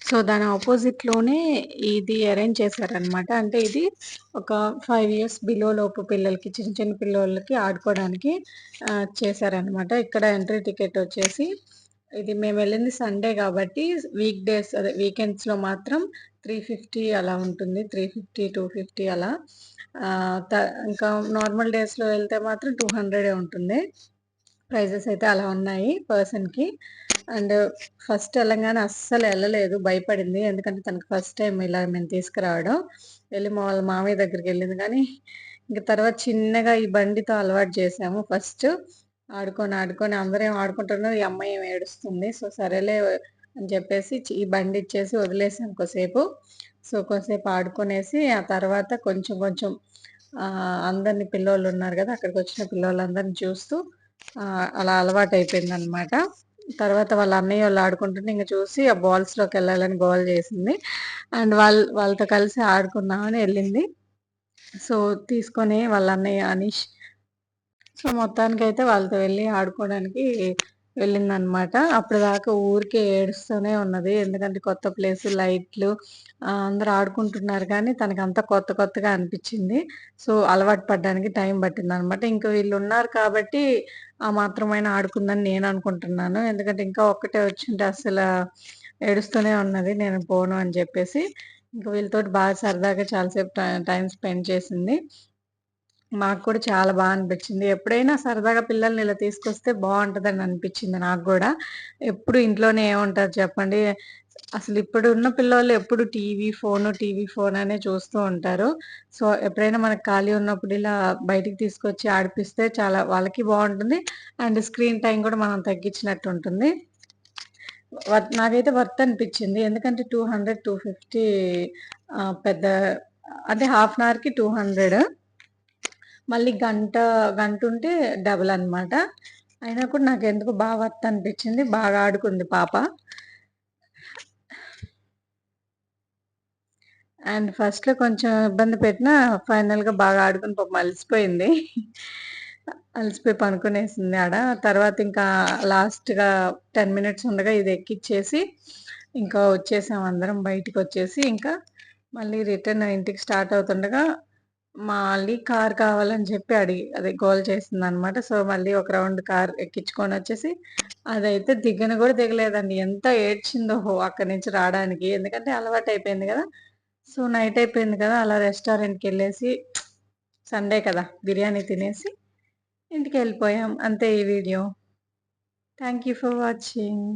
So, దాని అపోజిట్‌లోనే ఇది arrange చేశారనమాట. అంటే ఇది ఒక 5 ఇయర్స్ బిలో లోపు పిల్లలకి చిన్న చిన్న పిల్లోళ్ళకి ఆడుకోవడానికి చేశారనమాట. ఇక్కడ ఎంట్రీ టికెట్ వచ్చేసి ఇది మేమెళ్ళింది సండే గాబట్టి వీక్ డేస్ అదే వీకెండ్స్‌లో మాత్రం 350 అలా ఉంటుంది. 350, 250 అలా. ఆహ్, త ఇంకా నార్మల్ డేస్‌లో వెళ్తే మాత్రం 200 ఉంటుంది. ప్రైజెస్ అయితే అలా ఉన్నాయి పర్సన్‌కి. అండ్ ఫస్ట్ ఎళ్ళంగానే అస్సలు ఎళ్ళలేదు. భయపడింది. ఎందుకంటే తనకి ఫస్ట్ టైమ్ ఇలా మేము తీసుకురావడం. ఎళ్లి మా వాళ్ళ మామయ్య దగ్గరికెళ్ళింది గానీ, ఇంక తర్వాత చిన్నగా ఈ బండితో అలవాటు చేశాము ఫస్ట్. ఆడుకొని, ఆడుకొని అందరేమో ఆడుకుంటున్నారు. ఈ అమ్మాయేమో ఏడుస్తుంది. సో, సరేలే అని చెప్పేసి ఈ బండిచ్చేసి వదిలేసాం కొద్దిసేపు. సో, కొద్దిసేపు ఆడుకొనేసి ఆ తర్వాత కొంచెం కొంచెం అందరిని పిల్లోళ్ళున్నారు గదా! అక్కడికొచ్చిన పిల్లోళ్ళందరిని చూస్తూ అలా అలవాటయిపోయిందనమాట. తర్వాత వాళ్ళ అన్నయ్యోళ్ళు ఆడుకుంటుంటే ఇంక చూసి ఆ బాల్స్‌లోకెళ్ళాలని గోల చేసింది. అండ్ వాళ్ళతో కలిసి ఆడుకుందామని ఎళ్ళింది. సో, తీసుకొని వాళ్ళ అన్నయ్య అనీష్ సో, మొత్తానికైతే వాళ్ళతో వెళ్లి ఆడుకోవడానికి వెళ్ళిందనమాట. అప్పటిదాకా ఊరికే ఏడుస్తూనే ఉన్నది. ఎందుకంటే కొత్త ప్లేసు, లైట్లు అందరూ ఆడుకుంటున్నారు కానీ తనకంతా కొత్త కొత్తగా అనిపిచ్చింది. సో, అలవాటు పడ్డానికి టైం పట్టిందనమాట. ఇంక వీళ్ళున్నారు కాబట్టి ఆ మాత్రమైనా ఆడుకుందని నేననుకుంటున్నాను. ఎందుకంటే ఇంకా ఒక్కటే వచ్చుంటే ఏడుస్తూనే ఉన్నది. నేను పోను అని జెప్పేసి. ఇంక వీళ్ళతోటి బాగా సరదాగా చాలా సేపు టైమ్ స్పెండ్ చేసింది. మాకు కూడా చాలా అనిపిచ్చింది. ఎప్పుడైనా సరదాగా పిల్లల్ని ఇలా తీసుకొస్తే బావుంటదని అనిపిచ్చింది నాకు గూడా. ఎప్పుడు ఇంట్లోనే ఏముంటారు చెప్పండి. అసలిప్పుడున్న పిల్లోళ్ళు ఎప్పుడు టీవీ, ఫోను అనే చూస్తూ ఉంటారు. సో, ఎప్పుడైనా మనకు ఖాళీ ఉన్నప్పుడు ఇలా బయటికి తీసుకొచ్చి ఆడిపిస్తే చాలా వాళ్ళకి బావుంటుంది. అండ్ స్క్రీన్ టైమ్ కూడా మనం తగ్గించినట్టుంటుంది. నాకైతే వర్త్ అనిపిచ్చింది. ఎందుకంటే 200, 250 పెద్ద అంటే హాఫ్ అన్ అవర్‌కి 200 మళ్ళీ గంటుంటే డబుల్ అనమాట. అయినా కూడా నాకెందుకో వర్త్ అనిపిచ్చింది. బాగా ఆడుకుంది పాప. అండ్ ఫస్ట్‌లో కొంచెం ఇబ్బంది పెట్టినా ఫైనల్‌గా బాగా ఆడుకొని పాపం అలసిపోయింది. అలసిపోయి పనుకునేసింది ఆడ. తర్వాత ఇంకా లాస్ట్‌గా 10 మినిట్స్ ఉండగా ఇది ఎక్కిచ్చేసి, ఇంకా వచ్చేసాం అందరం బయటికొచ్చేసి, ఇంకా మళ్ళీ రిటర్న్ ఇంటికి స్టార్ట్ అవుతుండగా మళ్ళీ కార్ కావాలని చెప్పి అదే గోల చేసిందనమాట. సో, మళ్ళీ ఒక రౌండ్ కార్ ఎక్కించుకొనొచ్చేసి, అదైతే దిగను గూడా దిగలేదండి. ఎంత ఏడ్చిందో అక్కడి నుంచి రాడానికి. ఎందుకంటే అలవాటయిపోయింది గదా! సో, నైట్ అయిపోయింది కదా! అలా రెస్టారెంట్‌కెళ్ళేసి సండే కదా! బిర్యానీ తినేసి ఇంటికెళ్ళిపోయాం. అంతే ఈ video. Thank you for watching.